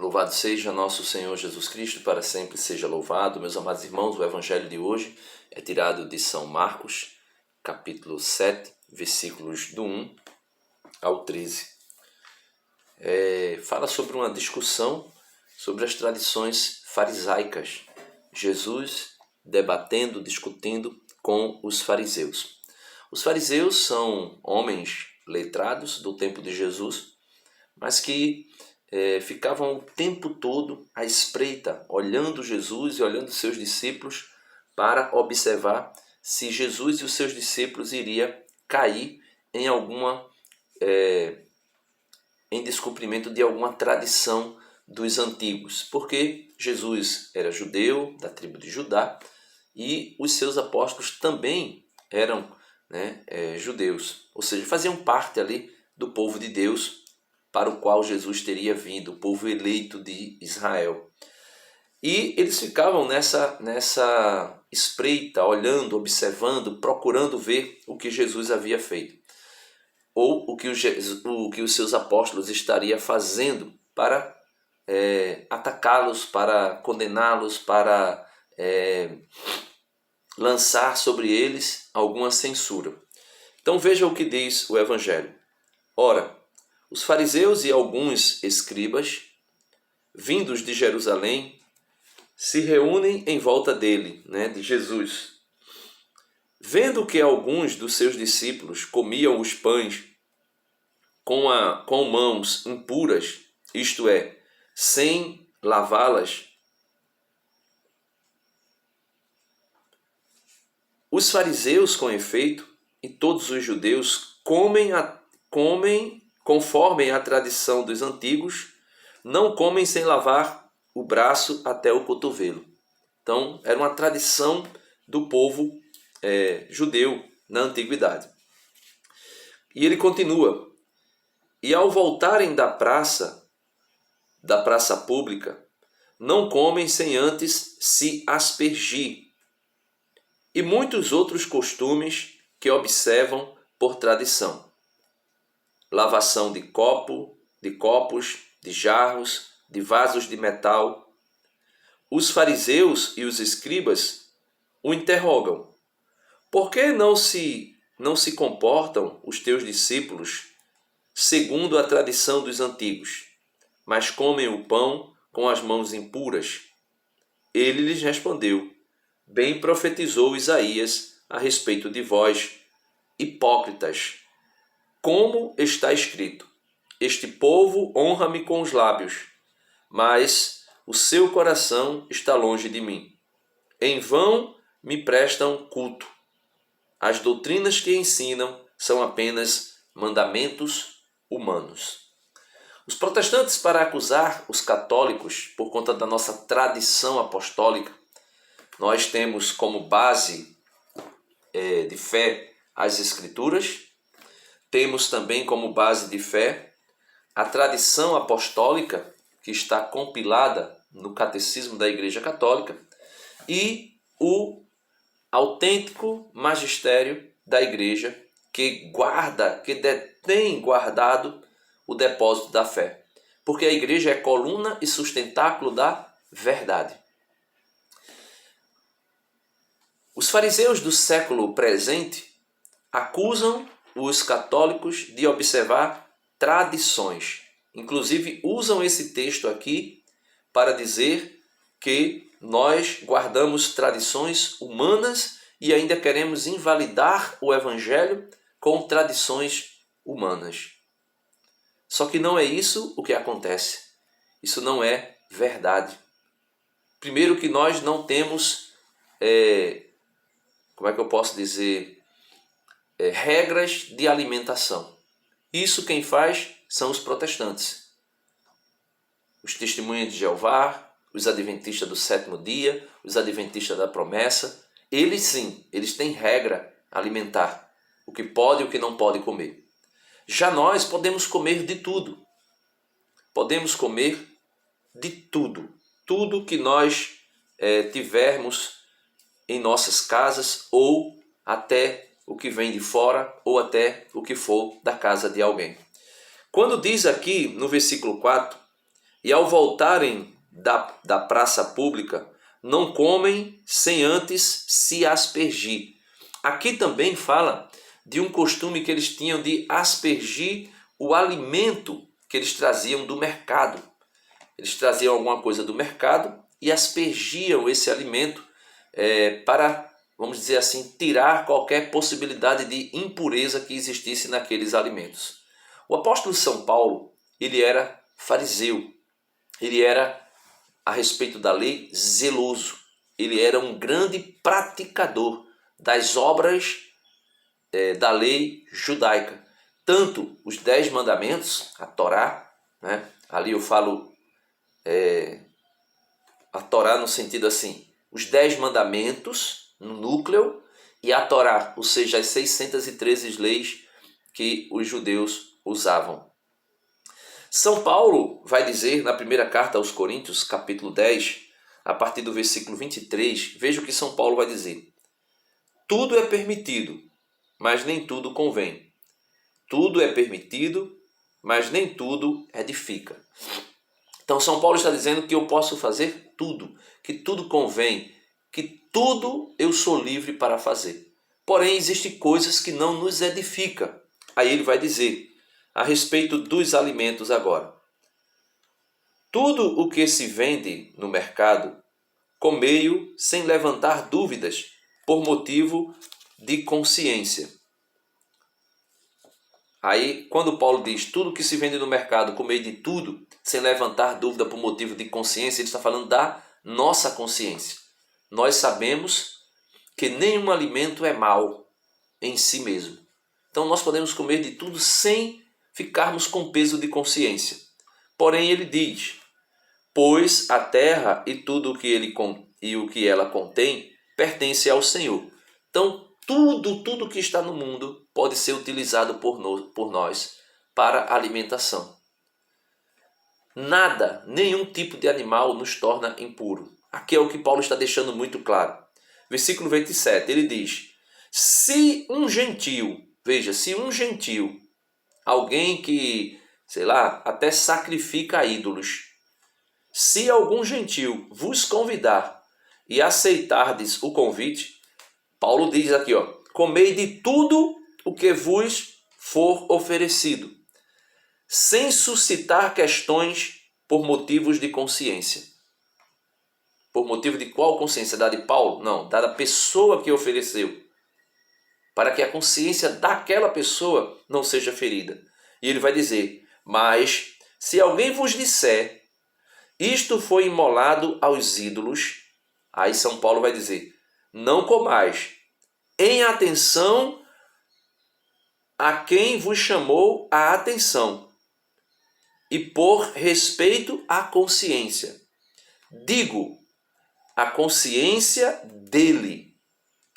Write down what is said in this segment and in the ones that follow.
Louvado seja nosso Senhor Jesus Cristo, para sempre seja louvado. Meus amados irmãos, o evangelho de hoje é tirado de São Marcos, capítulo 7, versículos do 1 ao 13. Fala sobre uma discussão sobre as tradições farisaicas. Jesus debatendo, discutindo com os fariseus. Os fariseus são homens letrados do tempo de Jesus, mas que ficavam o tempo todo à espreita, olhando Jesus e olhando seus discípulos para observar se Jesus e os seus discípulos iriam cair em em descumprimento de alguma tradição dos antigos, porque Jesus era judeu, da tribo de Judá, e os seus apóstolos também eram judeus, ou seja, faziam parte ali do povo de Deus, para o qual Jesus teria vindo, o povo eleito de Israel. E eles ficavam nessa espreita, olhando, observando, procurando ver o que Jesus havia feito, ou o que os seus apóstolos estariam fazendo para atacá-los, para condená-los, para lançar sobre eles alguma censura. Então veja o que diz o Evangelho. Ora, os fariseus e alguns escribas, vindos de Jerusalém, se reúnem em volta dele, de Jesus. Vendo que alguns dos seus discípulos comiam os pães com mãos impuras, isto é, sem lavá-las, os fariseus, com efeito, e todos os judeus comem conforme a tradição dos antigos, não comem sem lavar o braço até o cotovelo. Então, era uma tradição do povo judeu na antiguidade. E ele continua: e ao voltarem da praça pública, não comem sem antes se aspergir, e muitos outros costumes que observam por tradição. Lavação de copos, de jarros, de vasos de metal. Os fariseus e os escribas o interrogam: por que não se comportam os teus discípulos segundo a tradição dos antigos, mas comem o pão com as mãos impuras? Ele lhes respondeu: bem profetizou Isaías a respeito de vós, hipócritas. Como está escrito: este povo honra-me com os lábios, mas o seu coração está longe de mim. Em vão me prestam culto. As doutrinas que ensinam são apenas mandamentos humanos. Os protestantes, para acusar os católicos por conta da nossa tradição apostólica, nós temos como base de fé as Escrituras. Temos também como base de fé a tradição apostólica, que está compilada no Catecismo da Igreja Católica, e o autêntico magistério da Igreja, que detém guardado o depósito da fé. Porque a Igreja é coluna e sustentáculo da verdade. Os fariseus do século presente acusam os católicos de observar tradições. Inclusive, usam esse texto aqui para dizer que nós guardamos tradições humanas e ainda queremos invalidar o Evangelho com tradições humanas. Só que não é isso o que acontece. Isso não é verdade. Primeiro que nós não temos, regras de alimentação. Isso quem faz são os protestantes. Os testemunhas de Jeová, os adventistas do sétimo dia, os adventistas da promessa, eles sim, eles têm regra alimentar. O que pode e o que não pode comer. Já nós podemos comer de tudo. Podemos comer de tudo. Tudo que nós tivermos em nossas casas, ou até o que vem de fora, ou até o que for da casa de alguém. Quando diz aqui no versículo 4, e ao voltarem da praça pública, não comem sem antes se aspergir. Aqui também fala de um costume que eles tinham de aspergir o alimento que eles traziam do mercado. Eles traziam alguma coisa do mercado e aspergiam esse alimento para, vamos dizer assim, tirar qualquer possibilidade de impureza que existisse naqueles alimentos. O apóstolo São Paulo, ele era fariseu, ele era, a respeito da lei, zeloso, ele era um grande praticador das obras da lei judaica, tanto os 10 mandamentos, a Torá, né? Ali eu falo a Torá no sentido assim, os 10 mandamentos no núcleo e a Torá, ou seja, as 613 leis que os judeus usavam. São Paulo vai dizer na primeira carta aos Coríntios, capítulo 10, a partir do versículo 23, veja o que São Paulo vai dizer. Tudo é permitido, mas nem tudo convém. Tudo é permitido, mas nem tudo edifica. Então São Paulo está dizendo que eu posso fazer tudo, que tudo convém, que tudo eu sou livre para fazer. Porém, existem coisas que não nos edificam. Aí ele vai dizer, a respeito dos alimentos agora. Tudo o que se vende no mercado, comei-o sem levantar dúvidas, por motivo de consciência. Aí, quando Paulo diz tudo que se vende no mercado, comei de tudo, sem levantar dúvida por motivo de consciência, ele está falando da nossa consciência. Nós sabemos que nenhum alimento é mau em si mesmo. Então nós podemos comer de tudo sem ficarmos com peso de consciência. Porém ele diz, pois a terra e tudo o que ela contém pertence ao Senhor. Então tudo que está no mundo pode ser utilizado por nós para alimentação. Nada, nenhum tipo de animal nos torna impuro. Aqui é o que Paulo está deixando muito claro. Versículo 27, ele diz, se um gentil, veja, se um gentil, alguém que, sei lá, até sacrifica a ídolos, se algum gentil vos convidar e aceitardes o convite, Paulo diz aqui, ó, comei de tudo o que vos for oferecido, sem suscitar questões por motivos de consciência. Por motivo de qual consciência? Da de Paulo? Não, da pessoa que ofereceu. Para que a consciência daquela pessoa não seja ferida. E ele vai dizer, mas se alguém vos disser, isto foi imolado aos ídolos, aí São Paulo vai dizer, não comais, em atenção a quem vos chamou a atenção, e por respeito à consciência. Digo, a consciência dele,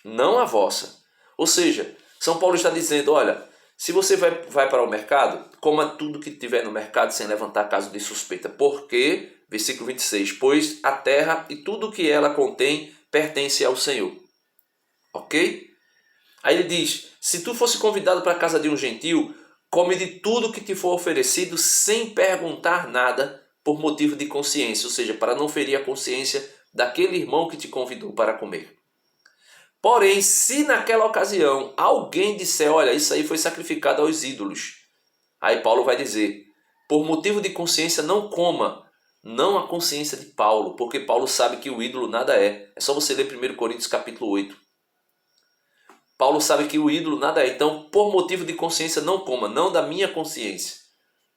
não a vossa. Ou seja, São Paulo está dizendo, olha, se você vai para o mercado, coma tudo que tiver no mercado sem levantar caso de suspeita. Porque, versículo 26, pois a terra e tudo que ela contém pertence ao Senhor. Ok? Aí ele diz, se tu fosse convidado para a casa de um gentil, come de tudo que te for oferecido sem perguntar nada por motivo de consciência, ou seja, para não ferir a consciência daquele irmão que te convidou para comer. Porém, se naquela ocasião alguém disser, olha, isso aí foi sacrificado aos ídolos, aí Paulo vai dizer, por motivo de consciência não coma, não a consciência de Paulo, porque Paulo sabe que o ídolo nada é. É só você ler 1 Coríntios capítulo 8. Paulo sabe que o ídolo nada é, então por motivo de consciência não coma, não da minha consciência,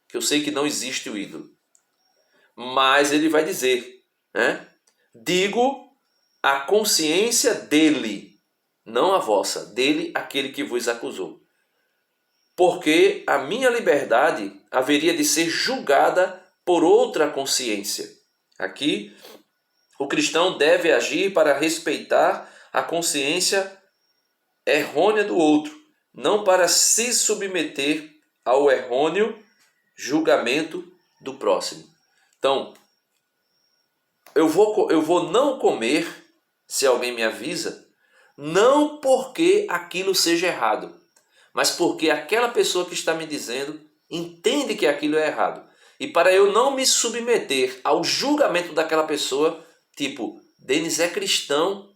que eu sei que não existe o ídolo. Mas ele vai dizer, né? Digo a consciência dele, não a vossa, dele aquele que vos acusou. Porque a minha liberdade haveria de ser julgada por outra consciência. Aqui, o cristão deve agir para respeitar a consciência errônea do outro, não para se submeter ao errôneo julgamento do próximo. Então, eu vou não comer se alguém me avisa, não porque aquilo seja errado, mas porque aquela pessoa que está me dizendo entende que aquilo é errado. E para eu não me submeter ao julgamento daquela pessoa, tipo, Denis é cristão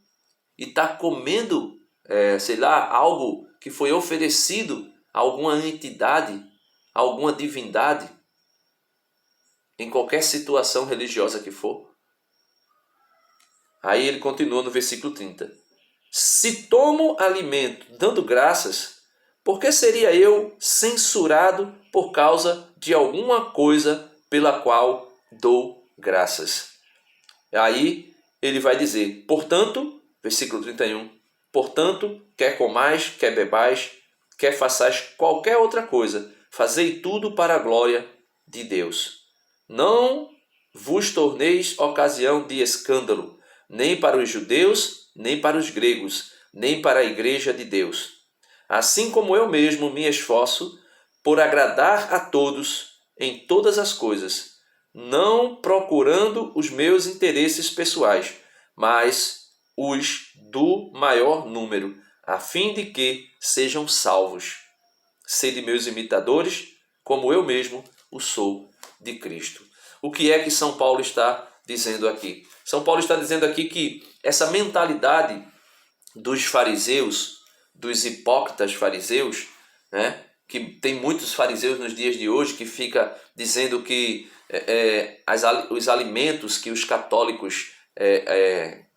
e está comendo, sei lá, algo que foi oferecido a alguma entidade, a alguma divindade, em qualquer situação religiosa que for. Aí ele continua no versículo 30. Se tomo alimento dando graças, por que seria eu censurado por causa de alguma coisa pela qual dou graças? Aí ele vai dizer, portanto, versículo 31, portanto, quer comais, quer bebais, quer façais qualquer outra coisa, fazei tudo para a glória de Deus. Não vos torneis ocasião de escândalo, nem para os judeus, nem para os gregos, nem para a igreja de Deus. Assim como eu mesmo me esforço por agradar a todos em todas as coisas, não procurando os meus interesses pessoais, mas os do maior número, a fim de que sejam salvos. Sede meus imitadores, como eu mesmo o sou de Cristo. O que é que São Paulo está dizendo aqui? São Paulo está dizendo aqui que essa mentalidade dos fariseus, dos hipócritas fariseus, né? Que tem muitos fariseus nos dias de hoje que fica dizendo que os alimentos que os católicos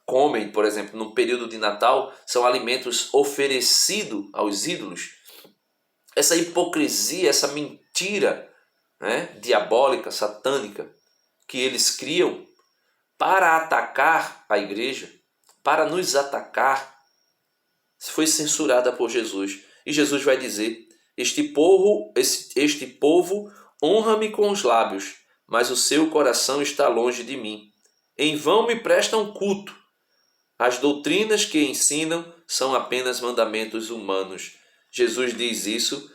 comem, por exemplo, no período de Natal, são alimentos oferecidos aos ídolos. Essa hipocrisia, essa mentira, né, diabólica, satânica, que eles criam para atacar a igreja, para nos atacar, foi censurada por Jesus. E Jesus vai dizer, este povo honra-me com os lábios, mas o seu coração está longe de mim. Em vão me prestam culto. As doutrinas que ensinam são apenas mandamentos humanos. Jesus diz isso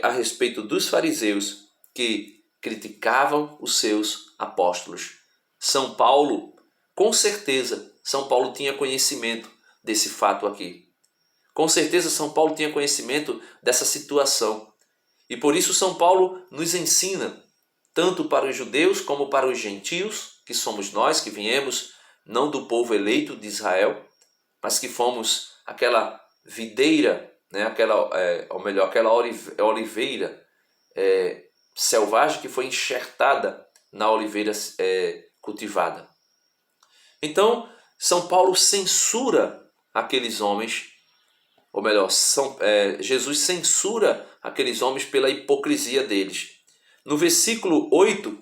a respeito dos fariseus que criticavam os seus apóstolos. São Paulo, com certeza, São Paulo tinha conhecimento desse fato aqui. Com certeza São Paulo tinha conhecimento dessa situação. E por isso São Paulo nos ensina, tanto para os judeus como para os gentios, que somos nós que viemos não do povo eleito de Israel, mas que fomos aquela videira, né? aquela oliveira selvagem que foi enxertada na oliveira cultivada. Então, São Paulo censura aqueles homens, ou melhor, Jesus censura aqueles homens pela hipocrisia deles. No versículo 8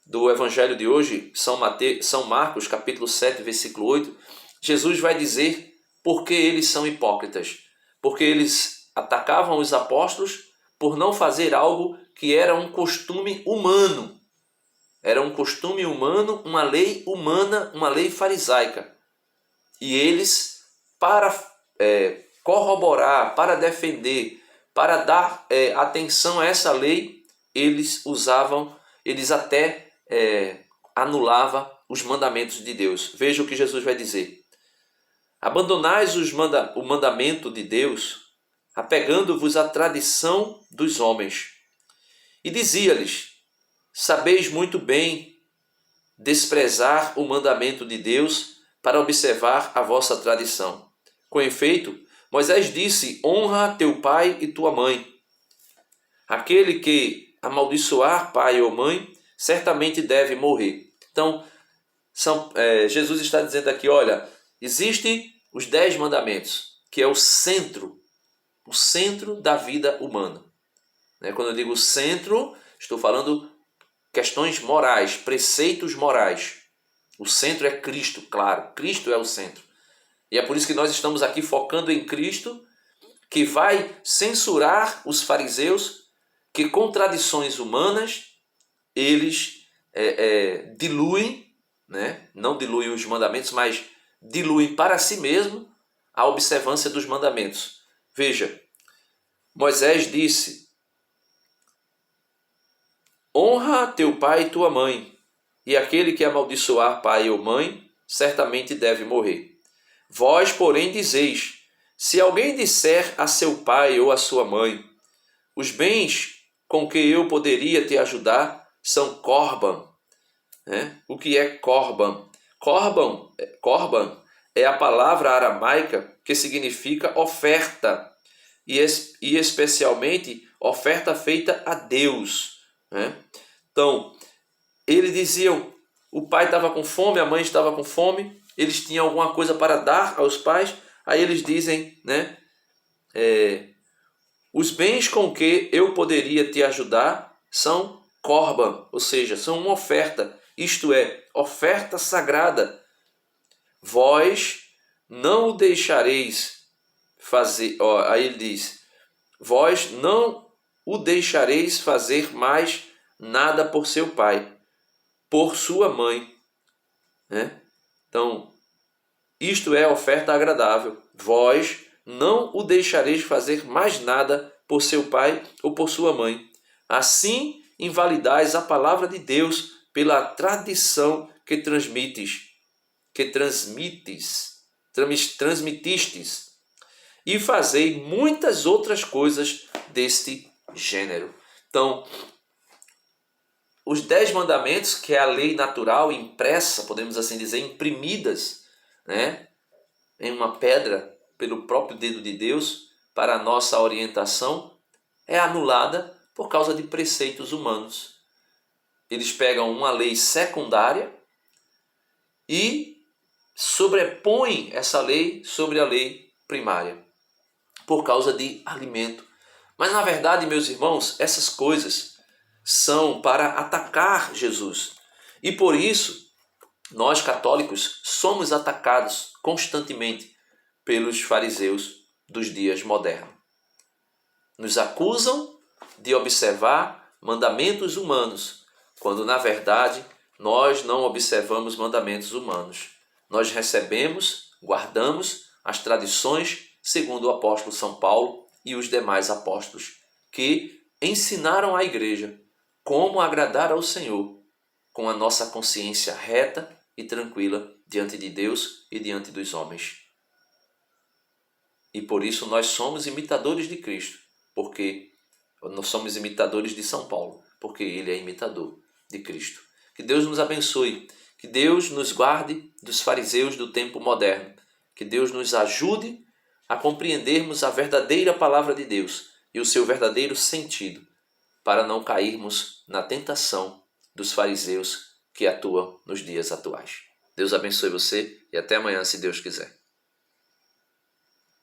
do Evangelho de hoje, São Marcos, capítulo 7, versículo 8, Jesus vai dizer por que eles são hipócritas. Porque eles atacavam os apóstolos por não fazer algo que era um costume humano. Era um costume humano, uma lei humana, uma lei farisaica. E eles, para corroborar, para defender, para dar atenção a essa lei, eles até anulavam os mandamentos de Deus. Veja o que Jesus vai dizer. Abandonais o mandamento de Deus, apegando-vos à tradição dos homens. E dizia-lhes, sabeis muito bem desprezar o mandamento de Deus para observar a vossa tradição. Com efeito, Moisés disse, honra teu pai e tua mãe. Aquele que amaldiçoar pai ou mãe, certamente deve morrer. Então, Jesus está dizendo aqui, olha, existem os 10 mandamentos, que é o centro da vida humana. Quando eu digo centro, estou falando questões morais, preceitos morais. O centro é Cristo, claro, Cristo é o centro. E é por isso que nós estamos aqui focando em Cristo, que vai censurar os fariseus, que com tradições humanas, eles diluem, né? Não diluem os mandamentos, mas diluem para si mesmo a observância dos mandamentos. Veja, Moisés disse, honra teu pai e tua mãe, e aquele que amaldiçoar pai ou mãe, certamente deve morrer. Vós, porém, dizeis, se alguém disser a seu pai ou a sua mãe, os bens com que eu poderia te ajudar são korban. Né? O que é korban? Korban é a palavra aramaica que significa oferta, e especialmente oferta feita a Deus. Né? Então, eles diziam, o pai estava com fome, a mãe estava com fome, eles tinham alguma coisa para dar aos pais, aí eles dizem, né, os bens com que eu poderia te ajudar são korban, ou seja, são uma oferta, isto é, oferta sagrada. Vós não o deixareis fazer, aí ele diz, vós não o deixareis fazer mais nada por seu pai, por sua mãe. Né? Então, isto é oferta agradável. Vós não o deixareis fazer mais nada por seu pai ou por sua mãe. Assim, invalidais a palavra de Deus pela tradição que transmitistes, e fazei muitas outras coisas deste gênero. Então, os 10 mandamentos, que é a lei natural impressa, podemos assim dizer, imprimidas, né, em uma pedra pelo próprio dedo de Deus para a nossa orientação, é anulada por causa de preceitos humanos. Eles pegam uma lei secundária e sobrepõem essa lei sobre a lei primária, por causa de alimento. Mas na verdade, meus irmãos, essas coisas são para atacar Jesus. E por isso, nós católicos somos atacados constantemente pelos fariseus dos dias modernos. Nos acusam de observar mandamentos humanos, quando na verdade nós não observamos mandamentos humanos. Nós recebemos, guardamos as tradições segundo o apóstolo São Paulo e os demais apóstolos, que ensinaram à igreja como agradar ao Senhor com a nossa consciência reta e tranquila diante de Deus e diante dos homens. E por isso nós somos imitadores de Cristo, porque nós somos imitadores de São Paulo, porque ele é imitador de Cristo. Que Deus nos abençoe, que Deus nos guarde dos fariseus do tempo moderno, que Deus nos ajude a compreendermos a verdadeira palavra de Deus e o seu verdadeiro sentido, para não cairmos na tentação dos fariseus que atuam nos dias atuais. Deus abençoe você e até amanhã, se Deus quiser.